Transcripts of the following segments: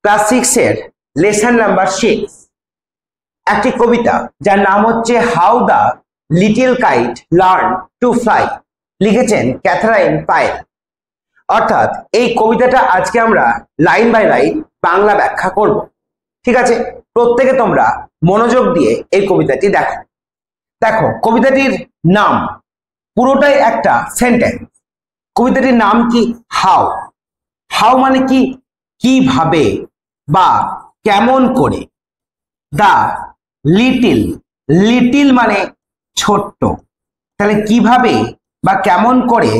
Class 6 এর lesson number 6 একটি কবিতা যার নাম হচ্ছে how the little kite learn to fly, লিখেছেন ক্যাথারাইন পায়েল। অর্থাৎ এই কবিতাটা আজকে আমরা লাইন বাই লাইন বাংলা ব্যাখ্যা করব। ঠিক আছে, প্রত্যেকে তোমরা মনোযোগ দিয়ে এই কবিতাটি দেখো। দেখো কবিতাটির নাম পুরোটাই একটা সেন্টেন্স। কবিতাটির নাম কি? হাউ। হাউ মানে কি? কিভাবে বা কেমন করে। দা লিটিল, লিটিল মানে ছোট্ট, তাহলে কিভাবে বা কেমন করে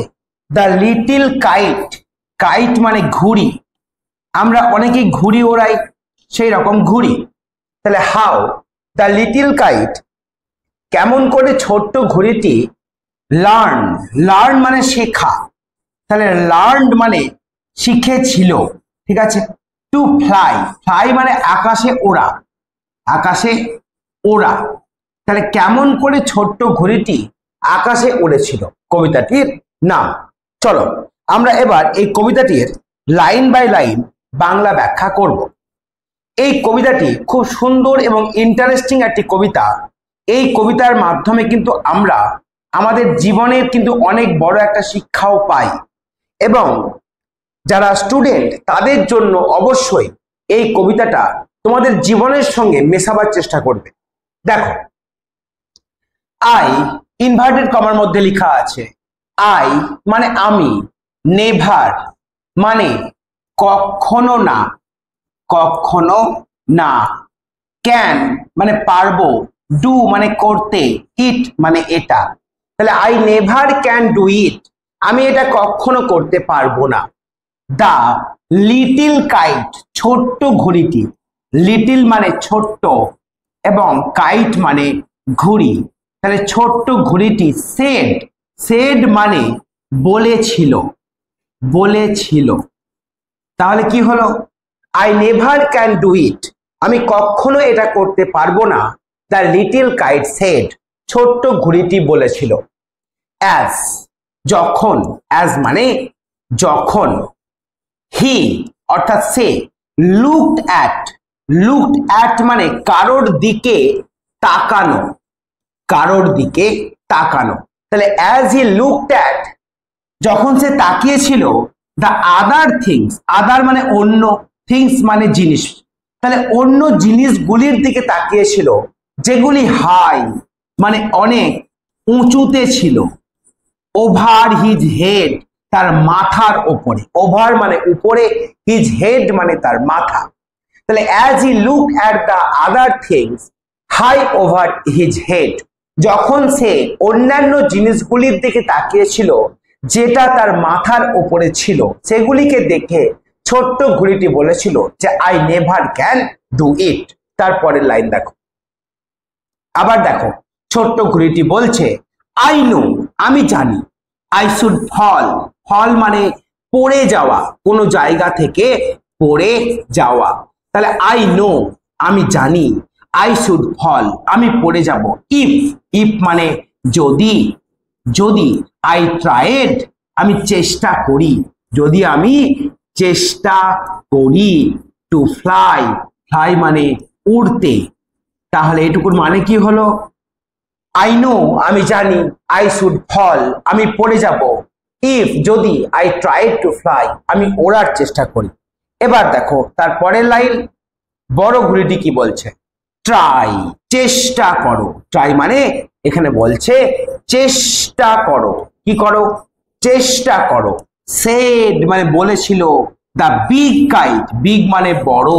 দ্য লিটিল কাইট, কাইট মানে ঘুড়ি, আমরা অনেকেই ঘুড়ি ওড়াই, সেই রকম ঘুড়ি। তাহলে হাউ দ্য লিটিল কাইট, কেমন করে ছোট্ট ঘুড়িটি লার্ন, লার্ন মানে শেখা, তাহলে লার্ন মানে শিখেছিল। ঠিক আছে, টু ফ্লাই, ফ্লাই মানে আকাশে ওড়া, আকাশে ওড়া, তাহলে কেমন করে ছোট্ট ঘুড়িটি আকাশে উড়েছিল কবিতাটির নাম। চলো আমরা এবার এই কবিতাটির লাইন বাই লাইন বাংলা ব্যাখ্যা করব। এই কবিতাটি খুব সুন্দর এবং ইন্টারেস্টিং একটি কবিতা। এই কবিতার মাধ্যমে কিন্তু আমরা আমাদের জীবনের কিন্তু অনেক বড় একটা শিক্ষাও পাই, এবং যারা স্টুডেন্ট তাদের জন্য অবশ্যই এই কবিতাটা তোমাদের জীবনের সঙ্গে মেশাবার চেষ্টা করবে। দেখো, আই ইনভার্টেড কমার মধ্যে লেখা আছে, আই মানে আমি, নেভার মানে কখনো না, কখনো না, ক্যান মানে পারবো, ডু মানে করতে, ইট মানে এটা, তাহলে I never can do it, আমি এটা কখনো করতে পারবো না। দা লিটিল কাইট, ছোট্ট ঘুড়িটি, লিটিল মানে ছোট্ট এবং কাইট মানে ঘুড়ি, তাহলে ছোট্ট ঘুড়িটি সেড, সেড মানে বলেছিল, বলেছিল, তাহলে কি হলো? I never can do it, আমি কখনো এটা করতে পারবো না। দ্য লিটিল কাইট সেড, ছোট্ট ঘুড়িটি বলেছিল। অ্যাজ, যখন, অ্যাজ মানে যখন, হি অর্থাৎ সে, লুকড অ্যাট, লুকড অ্যাট মানে কারোর দিকে তাকানো, কারোর দিকে তাকানো, তাহলে অ্যাজ হি লুকড অ্যাট, যখন সে তাকিয়েছিল, দ্য আদার থিংস, আদার মানে অন্য, থিংস মানে জিনিস, তাহলে অন্য জিনিসগুলির দিকে তাকিয়েছিল যেগুলি হাই মানে অনেক উঁচুতে ছিল, ওভার হিজ হেড তার মাথার ওপরে, ওভার মানে উপরে, হিজ হেড মানে তার মাথা, তাহলে as he look at the other things high over his head, যখন সে অন্যান্য জিনিসগুলির দিকে তাকিয়েছিল যেটা তার মাথার ওপরে ছিল, সেগুলিকে দেখে ছোট্ট ঘুড়িটি বলেছিল যে I never can do it. তারপরের লাইন দেখো, আবার দেখো ছোট্ট ঘুড়িটি বলছে আই নো, আমি জানি, আই শুড ফল, ফল মানে পড়ে যাওয়া, কোনো জায়গা থেকে পড়ে যাওয়া, তাহলে আই নো আমি জানি, আই শুড ফল আমি পড়ে যাব, ইফ, ইফ মানে যদি, যদি, আই ট্রাইড আমি চেষ্টা করি, যদি আমি চেষ্টা করি, টু ফ্লাই, ফ্লাই মানে উড়তে, তাহলে এটুকুর মানে কি হলো? আই নো আমি জানি, আই শুড ফল আমি পড়ে যাব, ইফ যদি, আই ট্রাইড টু ফ্লাই আমি ওড়ার চেষ্টা করি। এবার দেখো তারপরের লাইন, বড় ঘুড়িটি কি বলছে? ট্রাই, চেষ্টা করো, ট্রাই মানে এখানে বলছে চেষ্টা করো, কি করো? চেষ্টা করো। সেড মানে বলেছিল, দ্য বিগ কাইট, বিগ মানে বড়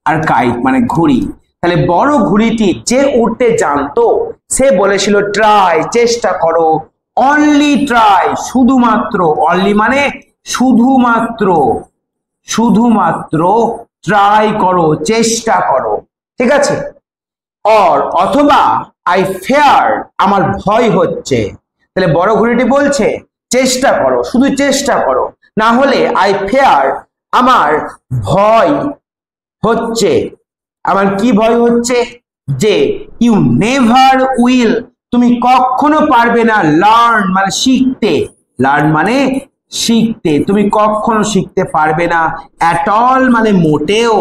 আর কাইট মানে ঘুড়ি, তাহলে বড় ঘুড়িটি যে উঠতে জানতো সে বলেছিল ট্রাই, চেষ্টা করো, অনলি ট্রাই শুধুমাত্র, অনলি মানে শুধুমাত্র, শুধুমাত্র ট্রাই করো, চেষ্টা করো। ঠিক আছে, অর অথবা আই ফেয়ার আমার ভয় হচ্ছে, তাহলে বড় ঘুড়িটি বলছে চেষ্টা করো, শুধু চেষ্টা করো, না হলে আই ফেয়ার আমার ভয় হচ্ছে, আমার কি ভয় হচ্ছে? যে ইউ নেভার উইল তুমি কখনো পারবে না, লার্ন মানে শিখতে, লার্ন মানে শিখতে, তুমি কখনো শিখতে পারবে না অ্যাট অল মানে মোটেও।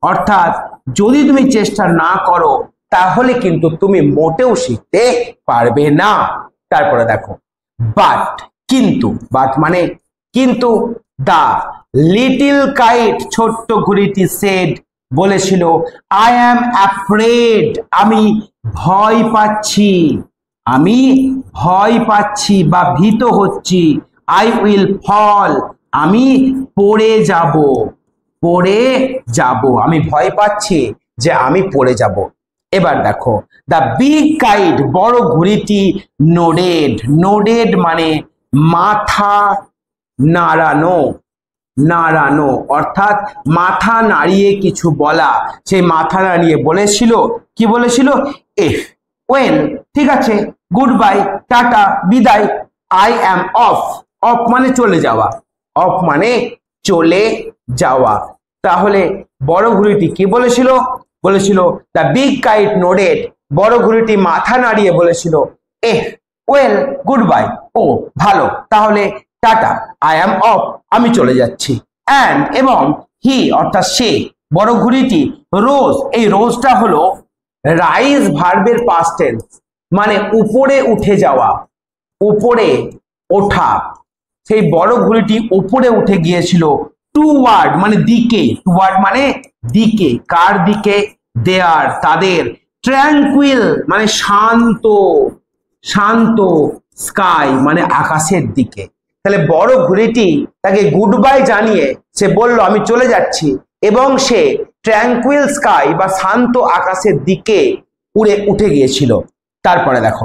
অর্থাৎ যদি তুমি চেষ্টা না করো তাহলে কিন্তু তুমি মোটেও শিখতে পারবে না। তারপরে দেখো বাট, কিন্তু, বাট মানে কিন্তু, দা লিটল কাইট ছোট্ট ঘুড়িটি সেড বলেছিল, আই অ্যাম অ্যাফ্রেড আমি ভয় পাচ্ছি, আমি ভয় পাচ্ছি বা ভীত হচ্ছি, আই উইল ফল আমি পড়ে যাব, পড়ে যাব, আমি ভয় পাচ্ছি যে আমি পড়ে যাব। এবার দেখো দ্য বিগ কাইট বড় ঘুড়িটি নোডেড, নোডেড মানে মাথা নাড়ানো, নাড়ানো অর্থাৎ মাথা নাড়িয়ে কিছু বলা, সেই মাথা নাড়িয়ে বলেছিল, কি বলেছিল, ইফ, ওয়েল ঠিক আছে, গুড বাই টাটা বিদায়, আই অ্যাম অফ, অফ মানে চলে যাওয়া, অফ মানে চলে যাওয়া। তাহলে বড় ঘুড়িটি কি বলেছিল, বলেছিল দ্য বিগ কাইট নোডেড, বড় ঘুড়িটি মাথা নাড়িয়ে বলেছিল, ইফ, ওয়েল গুড বাই, ও ভালো তাহলে টাটা, আই অ্যাম অফ আমি চলে যাচ্ছি, অ্যান্ড এবং হি অর্থাৎ সে, বড় ঘুড়িটি রোজ, এই রোজটা হলো রাইজ ভার্বের পাস্ট টেন্স মানে উপরে উঠে যাওয়া, উপরে ওঠা, সেই বড় ঘুড়িটি উপরে উঠে গিয়েছিল, টুওয়ার্ড মানে দিকে, টুওয়ার্ড মানে দিকে, কার দিকে, দেয়ার তাদের, ট্র্যাঙ্কুইল মানে শান্ত, শান্ত, স্কাই মানে আকাশের দিকে। তাহলে বড় ঘুড়িটি তাকে গুড বাই জানিয়ে সে বলল আমি চলে যাচ্ছি, এবং সে ট্র্যাঙ্কুইল স্কাই বা শান্ত আকাশের দিকে উড়ে উঠে গিয়েছিল। তারপরে দেখো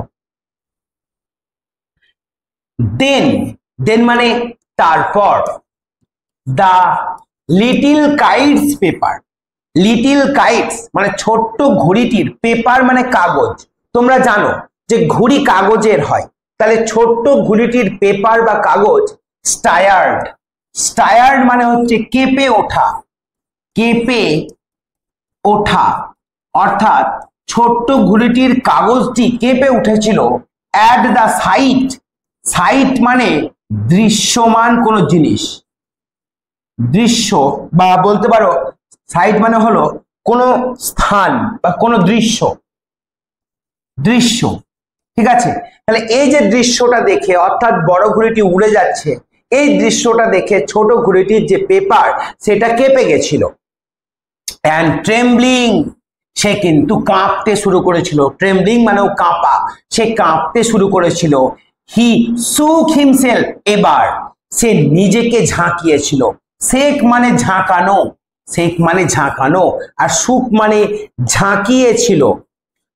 দেন, দেন মানে তারপর, the little kites paper, little kites মানে ছোট্ট ঘুড়িটির, পেপার মানে কাগজ, তোমরা জানো যে ঘুড়ি কাগজের হয়, তাহলে ছোট্ট ঘুড়িটির পেপার বা কাগজ স্টায়ার্ড, স্টায়ার্ড মানে হচ্ছে কেঁপে ওঠা, কেঁপে ওঠা, অর্থাৎ ছোট্ট ঘুড়িটির কাগজটি কেঁপে উঠেছিল, অ্যাট দ্য সাইট, সাইট মানে দৃশ্যমান কোনো জিনিস, দৃশ্য বা বলতে পারো সাইট মানে হলো কোনো স্থান বা কোনো দৃশ্য, দৃশ্য ঠিক আছে। তাহলে এই যে দৃশ্যটা দেখে অর্থাৎ বড় ঘুড়িটি উড়ে যাচ্ছে, এই দৃশ্যটা দেখে ছোট ঘুড়িটির যে পেপার সেটা কেঁপে গেছিল, অ্যান্ড ট্রেমব্লিং সে কিন্তু কাঁপতে শুরু করেছিল, ট্রেমব্লিং মানেও কাঁপা, সে কাঁপতে শুরু করেছিল, হি শুক হিমসেলফ এবার সে নিজেকে ঝাঁকিয়েছিল, শেক মানে ঝাঁকানো, শেক মানে ঝাঁকানো, আর শুক মানে ঝাঁকিয়েছিল।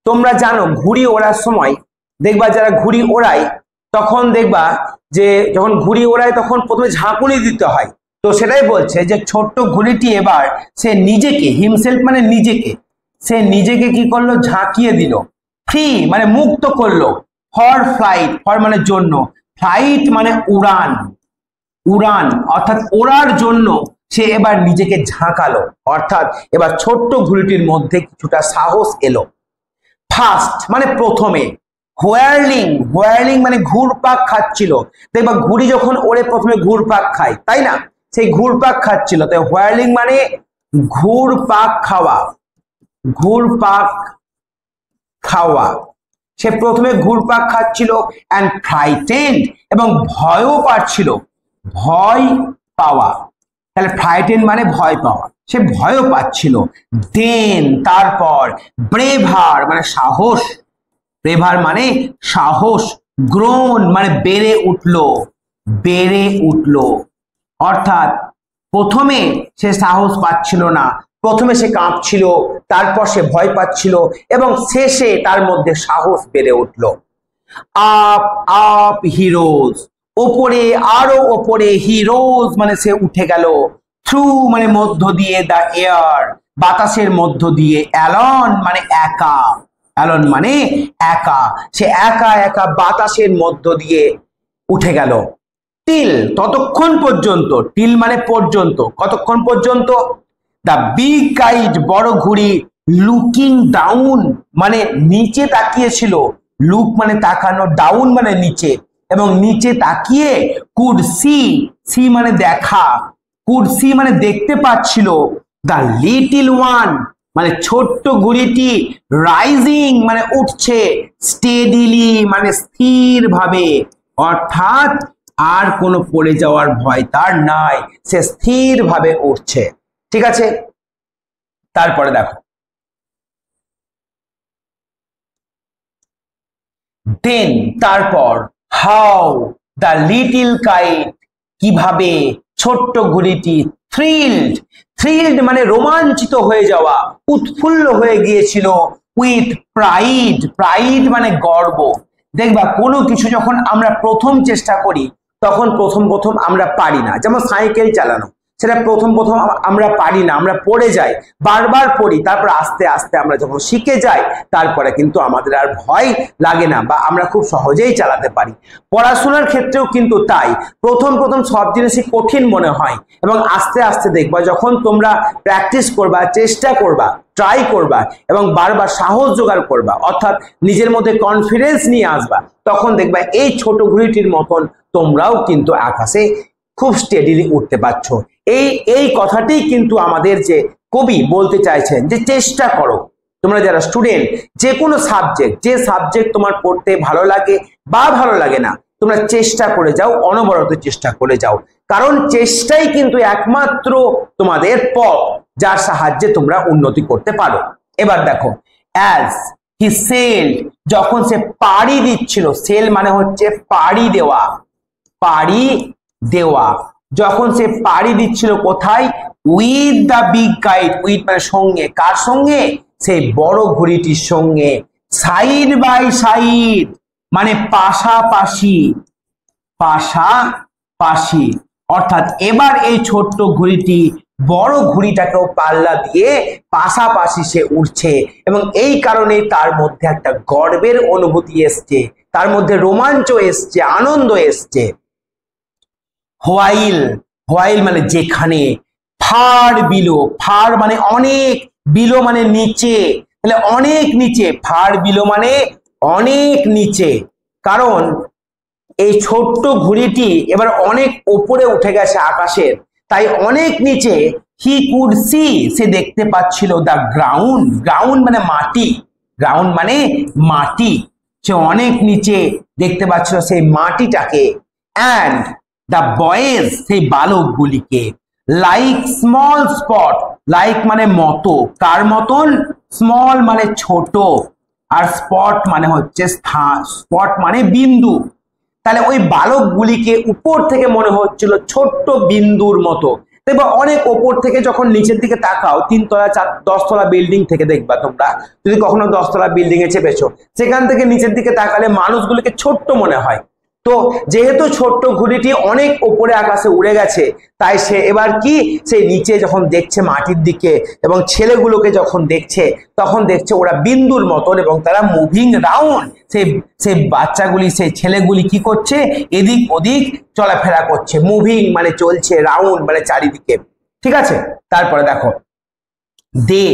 তোমরা জানো ঘুড়ি ওড়ার সময় দেখবা যারা ঘুড়ি ওড়ায় তখন দেখবা যে যখন ঘুড়ি ওড়ায় তখন প্রথমে ঝাঁকুনি দিতে হয়, তো সেটাই বলছে যে ছোট্ট ঘুড়িটি এবার সে নিজেকে, হিমসেলফ মানে নিজেকে, সে নিজেকে কি করলো, ঝাঁকিয়ে দিল, ফ্রি মানে মুক্ত করলো, ফর ফ্লাইট, ফর মানে জন্য, ফ্লাইট মানে উড়ান, উড়ান অর্থাৎ ওড়ার জন্য সে এবার নিজেকে ঝাঁকালো, অর্থাৎ এবার ছোট্ট ঘুড়িটির মধ্যে কিছুটা সাহস এলো। ফার্স্ট মানে প্রথমে, হোয়ারলিং, হোয়ারলিং মানে ঘুরপাক খাচ্ছিল, দেখবা ঘুড়ি যখন ওড়ে প্রথমে ঘুরপাক খায় তাই না, সেই ঘুরপাক খাচ্ছিল, তাই হোয়ারলিং মানে ঘুরপাক খাওয়া, ঘুরপাক খাওয়া, সে প্রথমে ঘুরপাক খাচ্ছিল, অ্যান্ড ফ্রাইটেন্ড এবং ভয়ও পাচ্ছিল, ভয় পাওয়া, তাহলে ফ্রাইটেন্ড মানে ভয় পাওয়া, সে ভয়ও পাচ্ছিল, দেন তারপর, ব্রেভার মানে সাহস, ব্রেভার মানে সাহস, গ্রোন মানে বেড়ে উঠলো, বেড়ে উঠলো, অর্থাৎ প্রথমে সে সাহস পাচ্ছিল না, প্রথমে সে কাঁপছিল, তারপর সে ভয় পাচ্ছিল এবং শেষে তার মধ্যে সাহস বেড়ে উঠলো। আপ আপ হিরোজ, ওপরে আরো ওপরে, হিরোজ মানে সে উঠে গেল, থ্রু মানে মধ্য দিয়ে, দা এয়ার বাতাসের মধ্য দিয়ে, অ্যালন মানে একা, অ্যালন মানে একা, সে একা একা বাতাসের মধ্য দিয়ে উঠে গেল, টিল ততক্ষণ পর্যন্ত, টিল মানে পর্যন্ত, কতক্ষণ পর্যন্ত, দ্য বিগ কাইট বড় ঘুড়ি, লুকিং ডাউন মানে নিচে তাকিয়েছিল, লুক মানে তাকানো, ডাউন মানে নিচে, এবং নিচে তাকিয়ে কুড সি, সি মানে দেখা, কুড সি মানে দেখতে পাচ্ছিল, দ্য লিটিল ওয়ান মানে ছোট্ট ঘুড়িটি, রাইজিং মানে উঠছে, স্টেডিলি মানে স্থির ভাবে, অর্থাৎ আর কোনো পড়ে যাওয়ার ভয় তার নাই, সে স্থির ভাবে উঠছে। ঠিক আছে, তারপরে দেখো, দেন তারপর, হাউ দ্য লিটিল কাইট কিভাবে ছোট্ট ঘুড়িটি, থ্রিল্ড, থ্রিল্ড মানে রোমাঞ্চিত হয়ে যাওয়া, উৎফুল্ল হয়ে গিয়েছিল, উইথ প্রাইড, প্রাইড মানে গর্ব। দেখবা কোনো কিছু যখন আমরা প্রথম চেষ্টা করি তখন প্রথম প্রথম আমরা পারি না, যেমন সাইকেল চালানো, সেটা প্রথম প্রথম আমরা পারি না, আমরা পড়ে যাই, বারবার পড়ি, তারপর আস্তে আস্তে আমরা যখন শিখে যাই তারপরে কিন্তু আমাদের আর ভয় লাগে না বা আমরা খুব সহজেই চালাতে পারি। পড়াশোনার ক্ষেত্রেও কিন্তু তাই, প্রথম প্রথম সব জিনিসই কঠিন মনে হয় এবং আস্তে আস্তে দেখবা যখন তোমরা প্র্যাকটিস করবা, চেষ্টা করবা, ট্রাই করবা এবং বারবার সাহস জোগাড় করবা, অর্থাৎ নিজের মধ্যে কনফিডেন্স নিয়ে আসবা, তখন দেখবা এই ছোট ঘুড়িটির মতন তোমরাও কিন্তু আকাশে খুব স্টেডিলি উঠতে পারছো। এই কথাটি কিন্তু আমাদের যে কবি বলতে চাইছেন যে চেষ্টা করো, তোমরা যারা স্টুডেন্ট, যে কোনো সাবজেক্ট, যে সাবজেক্ট তোমার পড়তে ভালো লাগে বা ভালো লাগে না, তোমরা চেষ্টা করে যাও, অনবরত চেষ্টা করে যাও, কারণ চেষ্টাই কিন্তু একমাত্র তোমাদের পথ যার সাহায্যে তোমরা উন্নতি করতে পারো। এবার দেখো, অ্যাজ হি সেলড যখন সে পাড়ি দিচ্ছিল, সেল মানে হচ্ছে পাড়ি দেওয়া, পাড়ি দেওয়া, যখন সে পাড়ি দিচ্ছিল কোথায়, with the big kite, with মানে সঙ্গে, কার সঙ্গে, সেই বড় ঘুড়িটির সঙ্গে, সাইড বাই সাইড মানে পাশাপাশি, পাশাপাশি, অর্থাৎ এবার এই ছোট্ট ঘুড়িটি বড় ঘুড়িটাকেও পাল্লা দিয়ে পাশাপাশি সে উঠছে এবং এই কারণে তার মধ্যে একটা গর্বের অনুভূতি এসছে, তার মধ্যে রোমাঞ্চ এসছে, আনন্দ এসছে। হোয়াইল, হোয়াইল মানে যেখানে, ফার বিলো, ফার মানে অনেক, বিলো মানে নিচে, তাহলে অনেক নিচে, ফার বিলো মানে অনেক নিচে, কারণ এই ছোট্ট ঘুড়িটি এবার অনেক উপরে উঠে গেছে আকাশের, তাই অনেক নিচে, হি কুড সি সে দেখতে পাচ্ছিল, দ্য গ্রাউন্ড, গ্রাউন্ড মানে মাটি, গ্রাউন্ড মানে মাটি, সে অনেক নিচে দেখতে পাচ্ছিল সেই মাটিটাকে, অ্যান্ড দ্য বয়েজ সেই বালকগুলিকে, লাইক স্মল স্পট, লাইক মানে মতো, কার মতন, স্মল মানে ছোট আর স্পট মানে হচ্ছে স্থান, স্পট মানে বিন্দু, তাহলে ওই বালকগুলিকে উপর থেকে মনে হচ্ছিল ছোট্ট বিন্দুর মতো। দেখবা অনেক ওপর থেকে যখন নিচের দিকে তাকাও, 3 তলা 10 তলা বিল্ডিং থেকে দেখবা, তোমরা যদি কখনো 10 তলা বিল্ডিং এ চেপেছো, সেখান থেকে নিচের দিকে তাকালে মানুষগুলিকে ছোট্ট মনে হয়। তো যেহেতু ছোট্ট ঘুড়িটি অনেক উপরে আকাশে উড়ে গেছে, তাই সে এবার কি, সে নিচে যখন দেখছে মাটির দিকে এবং ছেলেগুলোকে যখন দেখছে, তখন দেখছে ওরা বিন্দুর মতন এবং তারা মুভিং রাউন্ড, সেই বাচ্চাগুলি, সেই ছেলেগুলি কি করছে, এদিক ওদিক চলাফেরা করছে, মুভিং মানে চলছে, রাউন্ড মানে চারিদিকে। ঠিক আছে, তারপরে দেখো, দে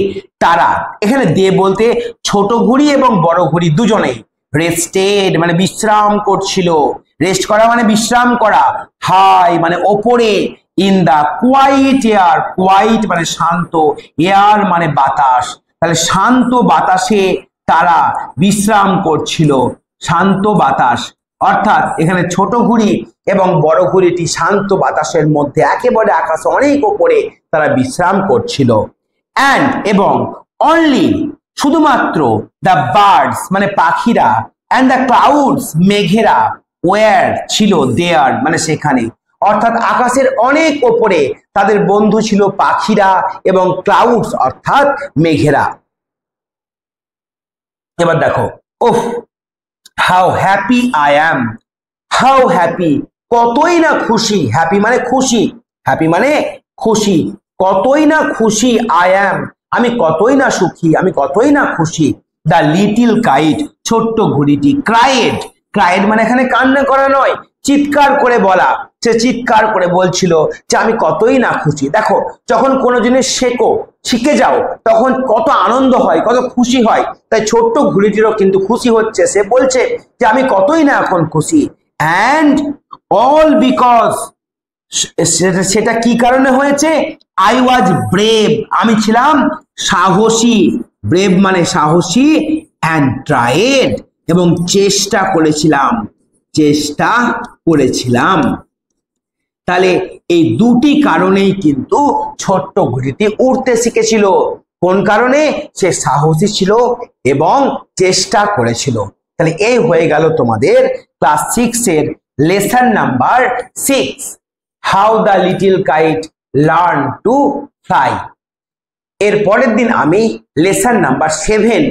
তারা, এখানে দে বলতে ছোট ঘুড়ি এবং বড় ঘুড়ি দুজনেই, রেস্টেড মানে বিশ্রাম করছিল, রেস্ট করা মানে বিশ্রাম করা, হাই মানে ওপরে, in the quiet air, quiet মানে শান্ত, এয়ার মানে বাতাস, তাহলে শান্ত বাতাসে তারা বিশ্রাম করছিল, শান্ত বাতাস, অর্থাৎ এখানে ছোট ঘুড়ি এবং বড় ঘুড়িটি শান্ত বাতাসের মধ্যে একেবারে আকাশে অনেক ওপরে তারা বিশ্রাম করছিল। অ্যান্ড এবং অনলি শুধুমাত্র, দ্য বার্ডস মানে পাখিরা, অ্যান্ড দ্য ক্লাউডস মেঘেরা, ওয়ার ছিল, দেয়ার মানে সেখানে, অর্থাৎ আকাশের অনেক ওপরে তাদের বন্ধু ছিল পাখিরা এবং ক্লাউডস অর্থাৎ মেঘেরা। এবার দেখো, oh how happy I am, how happy কতই না খুশি, হ্যাপি মানে খুশি, হ্যাপি মানে খুশি, কতই না খুশি, আই অ্যাম আমি কতই না সুখী, আমি কতই না খুশি, দ্য লিটিল কাইট ছোট্ট ঘুড়িটি, ক্রাইড, ক্রাইড মানে এখানে কান্না করা নয়, চিৎকার করে বলা, সে চিৎকার করে বলছিল যে আমি কতই না খুশি। দেখো যখন কোনো জিনিস শেখো, শিখে যাও, তখন কত আনন্দ হয়, কত খুশি হয়, তাই ছোট্ট ঘুড়িটিরও কিন্তু খুশি হচ্ছে, সে বলছে যে আমি কতই না এখন খুশি। অ্যান্ড অল বিকজ সেটা কি কারণে হয়েছে? আই ওয়াজ ব্রেভ, আমি ছিলাম সাহসী, ব্রেভ মানে সাহসী, অ্যান্ড ট্রাইড এবং চেষ্টা করেছিলাম। তাহলে এই দুটি কারণেই কিন্তু ছোট্ট ঘুড়িটি উড়তে শিখেছিল। কোন কারণে? সে সাহসী ছিল এবং চেষ্টা করেছিল। তাহলে এই হয়ে গেল তোমাদের ক্লাস 6 এর lesson number 6, how the little kite learn to fly. এর পরের দিন আমি লেসন নাম্বার 7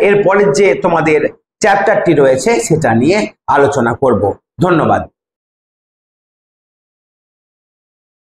এর পরের যে তোমাদের চ্যাপ্টারটি রয়েছে সেটা নিয়ে আলোচনা করব। ধন্যবাদ।